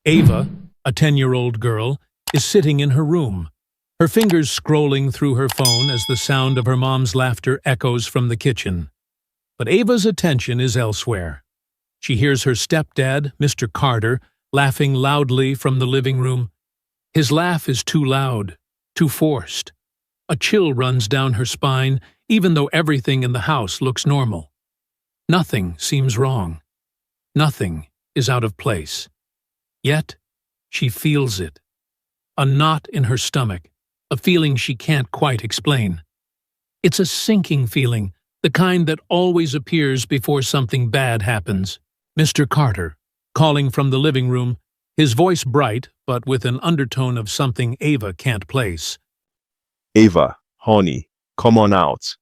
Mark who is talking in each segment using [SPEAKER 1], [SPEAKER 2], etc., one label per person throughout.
[SPEAKER 1] Ava, a 10-year-old girl, is sitting in her room, her fingers scrolling through her phone as the sound of her mom's laughter echoes from the kitchen. But Ava's attention is elsewhere. She hears her stepdad, Mr. Carter, laughing loudly from the living room. His laugh is too loud, too forced. A chill runs down her spine, even though everything in the house looks normal. Nothing seems wrong. Nothing is out of place. Yet, she feels it. A knot in her stomach, a feeling she can't quite explain. It's a sinking feeling, the kind that always appears before something bad happens. Mr. Carter, calling from the living room, his voice bright but with an undertone of something Ava can't place.
[SPEAKER 2] Ava, honey, come on out.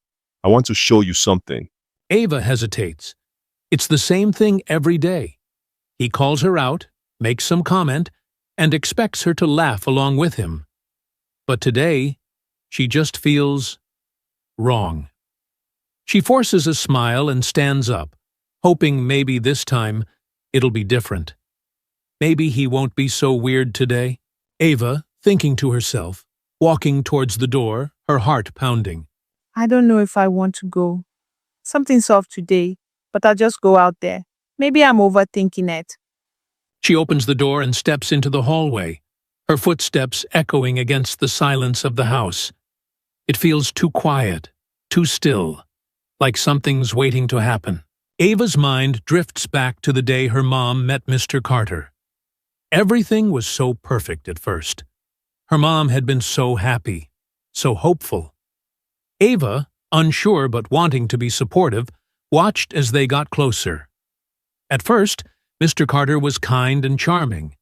[SPEAKER 2] I want to show you something.
[SPEAKER 1] Ava hesitates. It's the same thing every day. He calls her out, makes some comment, and expects her to laugh along with him. But today, she just feels wrong. She forces a smile and stands up, hoping maybe this time it'll be different. Maybe he won't be so weird today. Ava, thinking to herself, walking towards the door, her heart pounding.
[SPEAKER 3] I don't know if I want to go. Something's off today, but I'll just go out there. Maybe I'm overthinking it.
[SPEAKER 1] She opens the door and steps into the hallway, her footsteps echoing against the silence of the house. It feels too quiet, too still, like something's waiting to happen. Ava's mind drifts back to the day her mom met Mr. Carter. Everything was so perfect at first. Her mom had been so happy, so hopeful. Ava, unsure but wanting to be supportive, watched as they got closer. At first, Mr. Carter was kind and charming.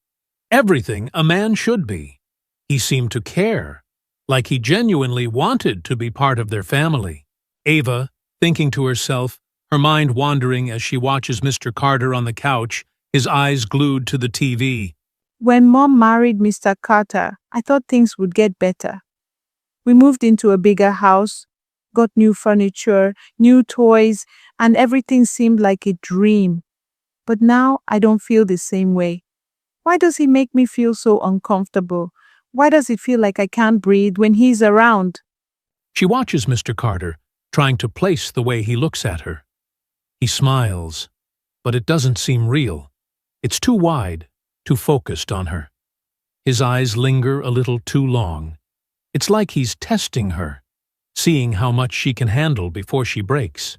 [SPEAKER 1] Everything a man should be. He seemed to care, like he genuinely wanted to be part of their family. Ava, thinking to herself, her mind wandering as she watches Mr. Carter on the couch, his eyes glued to the TV.
[SPEAKER 3] When Mom married Mr. Carter, I thought things would get better. We moved into a bigger house, got new furniture, new toys, and everything seemed like a dream. But now I don't feel the same way. Why does he make me feel so uncomfortable? Why does it feel like I can't breathe when he's around?
[SPEAKER 1] She watches Mr. Carter, trying to place the way he looks at her. He smiles, but it doesn't seem real. It's too wide, too focused on her. His eyes linger a little too long. It's like he's testing her, seeing how much she can handle before she breaks.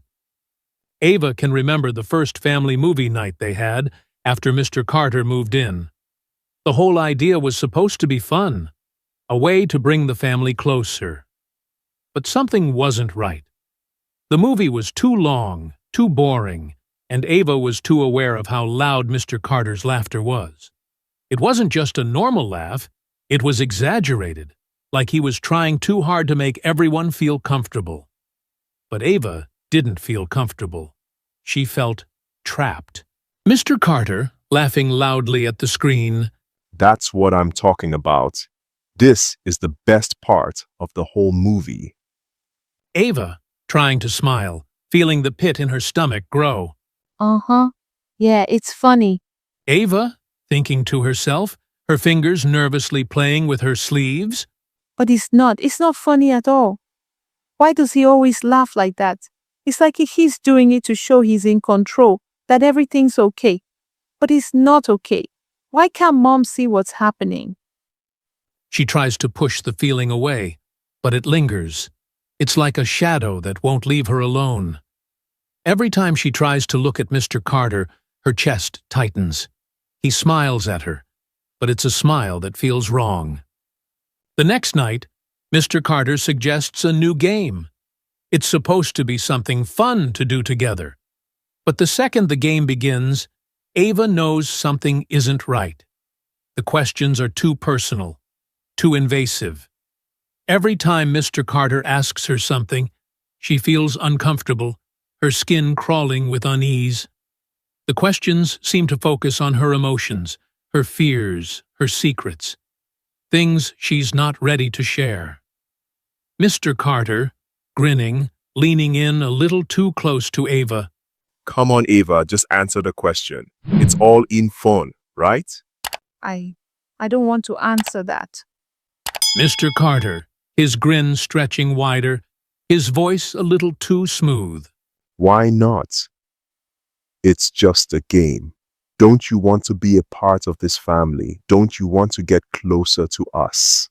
[SPEAKER 1] Ava can remember the first family movie night they had after Mr. Carter moved in. The whole idea was supposed to be fun, a way to bring the family closer. But something wasn't right. The movie was too long, too boring, and Ava was too aware of how loud Mr. Carter's laughter was. It wasn't just a normal laugh, it was exaggerated, like he was trying too hard to make everyone feel comfortable. But Ava didn't feel comfortable. She felt trapped. Mr. Carter, laughing loudly at the screen.
[SPEAKER 2] That's what I'm talking about. This is the best part of the whole movie.
[SPEAKER 1] Ava, trying to smile, feeling the pit in her stomach grow.
[SPEAKER 3] Uh-huh. Yeah, it's funny.
[SPEAKER 1] Ava, thinking to herself, her fingers nervously playing with her sleeves.
[SPEAKER 3] But it's not funny at all. Why does he always laugh like that? It's like he's doing it to show he's in control, that everything's okay. But it's not okay. Why can't Mom see what's happening?
[SPEAKER 1] She tries to push the feeling away, but it lingers. It's like a shadow that won't leave her alone. Every time she tries to look at Mr. Carter, her chest tightens. He smiles at her, but it's a smile that feels wrong. The next night, Mr. Carter suggests a new game. It's supposed to be something fun to do together. But the second the game begins, Ava knows something isn't right. The questions are too personal, too invasive. Every time Mr. Carter asks her something, she feels uncomfortable, her skin crawling with unease. The questions seem to focus on her emotions, her fears, her secrets, things she's not ready to share. Mr. Carter, grinning, leaning in a little too close to Ava.
[SPEAKER 2] Come on, Ava, just answer the question. It's all in fun, right?
[SPEAKER 3] I don't want to answer that.
[SPEAKER 1] Mr. Carter, his grin stretching wider, his voice a little too smooth.
[SPEAKER 2] Why not? It's just a game. Don't you want to be a part of this family? Don't you want to get closer to us?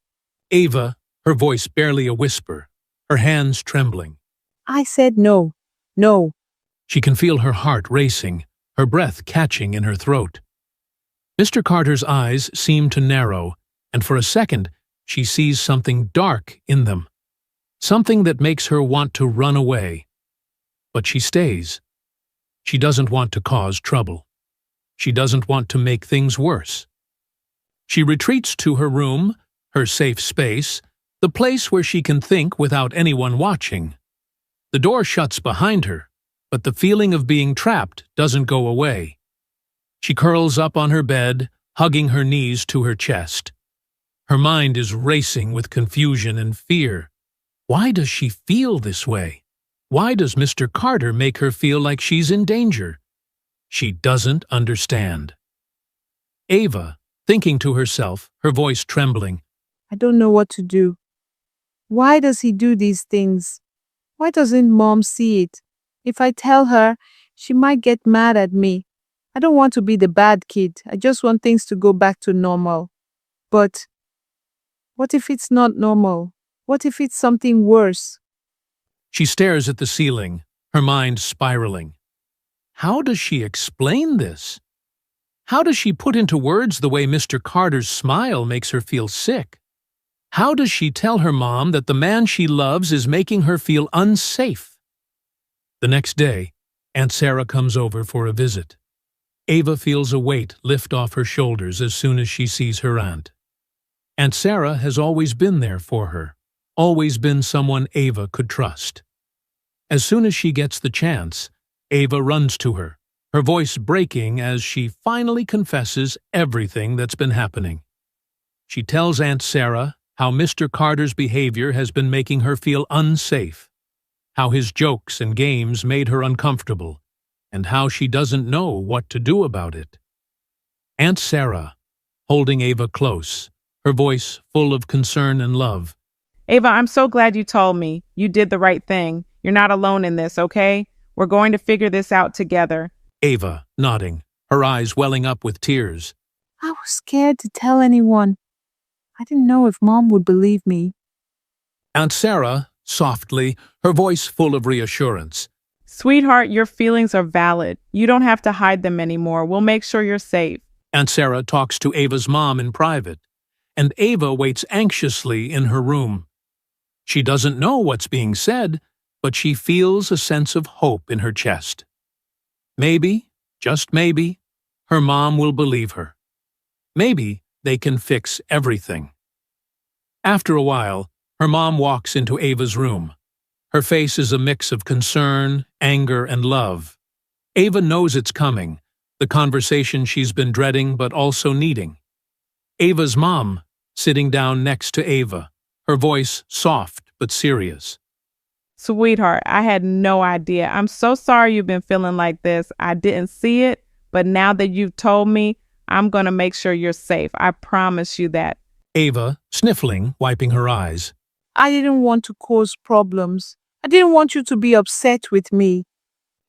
[SPEAKER 1] Ava, her voice barely a whisper, her hands trembling.
[SPEAKER 3] I said no. No.
[SPEAKER 1] She can feel her heart racing, her breath catching in her throat. Mr. Carter's eyes seem to narrow, and for a second she sees something dark in them, something that makes her want to run away. But she stays. She doesn't want to cause trouble. She doesn't want to make things worse. She retreats to her room, her safe space, the place where she can think without anyone watching. The door shuts behind her, but the feeling of being trapped doesn't go away. She curls up on her bed, hugging her knees to her chest. Her mind is racing with confusion and fear. Why does she feel this way? Why does Mr. Carter make her feel like she's in danger? She doesn't understand. Ava, thinking to herself, her voice trembling.
[SPEAKER 3] I don't know what to do. Why does he do these things? Why doesn't Mom see it? If I tell her, she might get mad at me. I don't want to be the bad kid. I just want things to go back to normal. But what if it's not normal? What if it's something worse?
[SPEAKER 1] She stares at the ceiling, her mind spiraling. How does she explain this? How does she put into words the way Mr. Carter's smile makes her feel sick? How does she tell her mom that the man she loves is making her feel unsafe? The next day, Aunt Sarah comes over for a visit. Ava feels a weight lift off her shoulders as soon as she sees her aunt. Aunt Sarah has always been there for her, always been someone Ava could trust. As soon as she gets the chance, Ava runs to her, her voice breaking as she finally confesses everything that's been happening. She tells Aunt Sarah how Mr. Carter's behavior has been making her feel unsafe, how his jokes and games made her uncomfortable, and how she doesn't know what to do about it. Aunt Sarah, holding Ava close, her voice full of concern and love.
[SPEAKER 4] Ava, I'm so glad you told me. You did the right thing. You're not alone in this, okay? We're going to figure this out together.
[SPEAKER 1] Ava, nodding, her eyes welling up with tears.
[SPEAKER 3] I was scared to tell anyone. I didn't know if Mom would believe me.
[SPEAKER 1] Aunt Sarah, softly, her voice full of reassurance.
[SPEAKER 4] Sweetheart, your feelings are valid. You don't have to hide them anymore. We'll make sure you're safe.
[SPEAKER 1] Aunt Sarah talks to Ava's mom in private, and Ava waits anxiously in her room. She doesn't know what's being said, but she feels a sense of hope in her chest. Maybe, just maybe, her mom will believe her. Maybe they can fix everything. After a while, her mom walks into Ava's room. Her face is a mix of concern, anger, and love. Ava knows it's coming, the conversation she's been dreading but also needing. Ava's mom, sitting down next to Ava, her voice soft but serious.
[SPEAKER 4] Sweetheart, I had no idea. I'm so sorry you've been feeling like this. I didn't see it, but now that you've told me, I'm going to make sure you're safe. I promise you that.
[SPEAKER 1] Ava, sniffling, wiping her eyes.
[SPEAKER 3] I didn't want to cause problems. I didn't want you to be upset with me.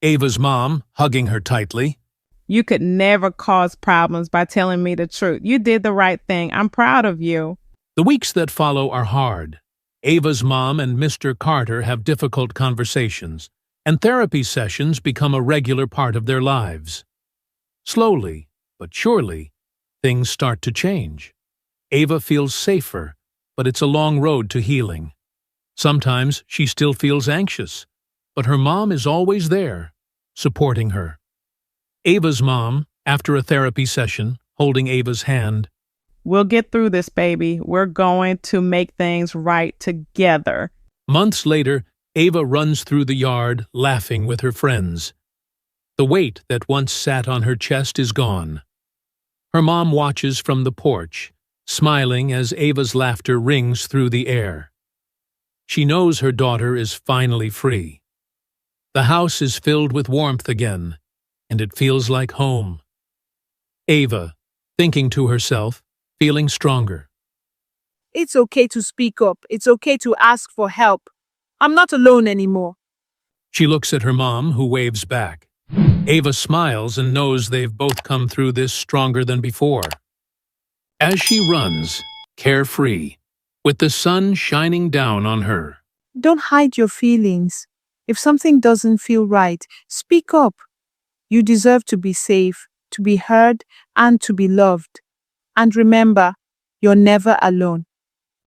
[SPEAKER 1] Ava's mom, hugging her tightly.
[SPEAKER 4] You could never cause problems by telling me the truth. You did the right thing. I'm proud of you.
[SPEAKER 1] The weeks that follow are hard. Ava's mom and Mr. Carter have difficult conversations, and therapy sessions become a regular part of their lives. Slowly, but surely, things start to change. Ava feels safer, but it's a long road to healing. Sometimes she still feels anxious, but her mom is always there, supporting her. Ava's mom, after a therapy session, holding Ava's hand.
[SPEAKER 4] We'll get through this, baby. We're going to make things right together.
[SPEAKER 1] Months later, Ava runs through the yard, laughing with her friends. The weight that once sat on her chest is gone. Her mom watches from the porch, smiling as Ava's laughter rings through the air. She knows her daughter is finally free. The house is filled with warmth again, and it feels like home. Ava, thinking to herself, feeling stronger.
[SPEAKER 3] It's okay to speak up. It's okay to ask for help. I'm not alone anymore.
[SPEAKER 1] She looks at her mom, who waves back. Ava smiles and knows they've both come through this stronger than before. As she runs, carefree, with the sun shining down on her.
[SPEAKER 3] Don't hide your feelings. If something doesn't feel right, speak up. You deserve to be safe, to be heard, and to be loved. And remember, you're never alone.